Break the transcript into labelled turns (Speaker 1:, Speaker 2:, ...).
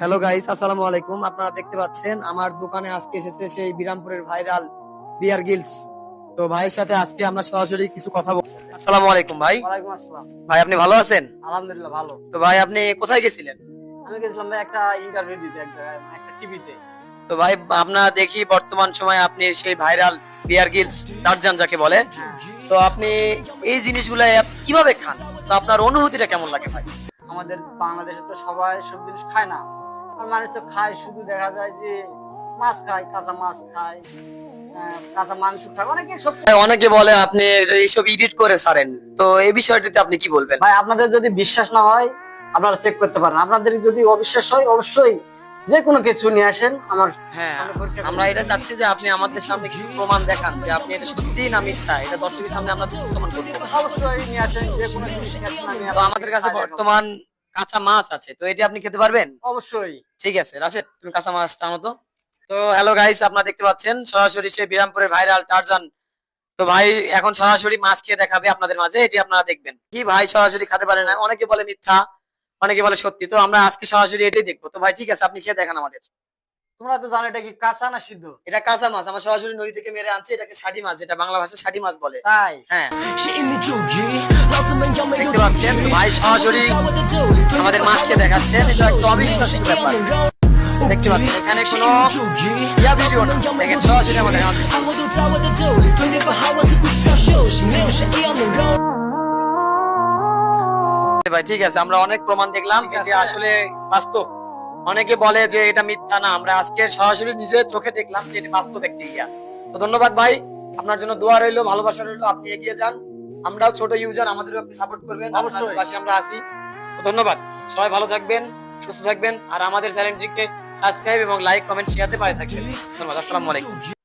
Speaker 1: Hello guys, আসসালামু আলাইকুম। আপনারা দেখতে পাচ্ছেন আমার দোকানে আজকে এসেছে সেই বিরামপুরের ভাইরাল বিয়ার গিলস। তো ভাইয়ের সাথে আজকে আমরা সরাসরি কিছু কথা বলবো। আসসালামু আলাইকুম ভাই।
Speaker 2: ওয়ালাইকুম আসসালাম।
Speaker 1: ভাই আপনি ভালো আছেন?
Speaker 2: আলহামদুলিল্লাহ ভালো।
Speaker 1: তো ভাই আপনি কোথায় গেছিলেন?
Speaker 2: আমি গেছিলাম ভাই একটা ইন্টারভিউ দিতে এক জায়গায়, মানে একটা টিভিতে।
Speaker 1: তো ভাই আপনারা দেখি বর্তমান সময়ে আপনি সেই ভাইরাল বিয়ার গিলস টারজান যাকে বলে,
Speaker 2: হ্যাঁ,
Speaker 1: তো আপনি এই জিনিসগুলো কিভাবে খান? তো আপনার অনুভূতিটা কেমন লাগে ভাই?
Speaker 2: আমাদের বাংলাদেশে তো সবাই সব জিনিস খায় না। আর মানুষ তো খায়, শুধু দেখা যায় যে মাছ খায়, কাঁচা মাছ খায়, কাঁচা মাংস খায়, অনেকে সব।
Speaker 1: ভাই, অনেকে বলে আপনি এইসব এডিট করে ছাড়েন, তো এই বিষয়টিতে আপনি কি বলবেন?
Speaker 2: ভাই আপনাদের যদি বিশ্বাস না হয় আপনারা চেক করতে পারেন। আপনাদের যদি অবিশ্বাস হয় অবশ্যই যে কোনো কিছু নিয়ে আসেন আমার।
Speaker 1: হ্যাঁ,
Speaker 2: আমি পরীক্ষা
Speaker 1: আমরা
Speaker 2: করব।
Speaker 1: এটা চাচ্ছি যে আপনি আমাদের সামনে কিছু প্রমাণ দেখান যে আপনি এটা সত্যি না মিথ্যা, এটা দর্শকের সামনে আমরা উপস্থাপন করবো।
Speaker 2: অবশ্যই নিয়ে আসেন, যে কোনো জিনিস নিয়ে আসেন, আমি
Speaker 1: তো আমাদের কাছে বর্তমান কাঁচা মাছ আছে, তো এটি আপনি খেতে পারবেন?
Speaker 2: অবশ্যই।
Speaker 1: ঠিক আছে, রাশেদ তুমি কাঁচা মাছটা আনো তো। তো হ্যালো গাইস, আপনারা দেখতে পাচ্ছেন সরাসরি সেই বিরামপুরের ভাইরাল টারজান। তো ভাই এখন সরাসরি মাছ খেয়ে দেখাবে আপনাদের মাঝে, এটি আপনারা দেখবেন। কি ভাই সরাসরি খেতে পারে না, অনেকে বলে মিথ্যা, অনেকে বলে সত্যি, তো আমরা আজকে সরাসরি এটাই দেখবো। তো ভাই ঠিক আছে, আপনি খেয়ে দেখান আমাদের।
Speaker 2: তোমরা তো জানো এটা কি কাঁচা না সিদ্ধ?
Speaker 1: এটা কাঁচা মাছ, আমরা সরাসরি নদী থেকে মেরে আনছি, এটাকে ষাটি মাছ, যেটা বাংলা ভাষায় ষাটি মাছ বলে।
Speaker 2: তাই
Speaker 1: হ্যাঁ, দেখতে পাচ্ছেন ভাই সরাসরি আমাদের মাছকে দেখাচ্ছেন, এটা একটা অবিশ্বাস্য ব্যাপার। দেখতে পাচ্ছেন এখানে কোনো ভিডিও না, দেখেন সরাসরি আমাদের ভাই। ঠিক আছে, আমরা অনেক প্রমাণ দেখলাম, এটা আসলে বাস্তব। অনেকে বলে যে এটা মিথ্যা, না, আমরা আজকে সরাসরি নিজের চোখে দেখলাম যে এটা বাস্তব একটি ইয়া। তো ধন্যবাদ ভাই, আপনার জন্য দোয়া রইলো, ভালোবাসা রইলো, আপনি এগিয়ে যান। আমরাও ছোট ইউজার, আমাদেরও আপনি সাপোর্ট করবেন,
Speaker 2: অবশ্যই।
Speaker 1: আপনাদের পাশে আমরা আছি। তো ধন্যবাদ, সবাই ভালো থাকবেন, সুস্থ থাকবেন, আর আমাদের চ্যানেলটিকে সাবস্ক্রাইব এবং লাইক কমেন্ট শেয়ারতে পারে থাকবেন। ধন্যবাদ, আসসালামু আলাইকুম।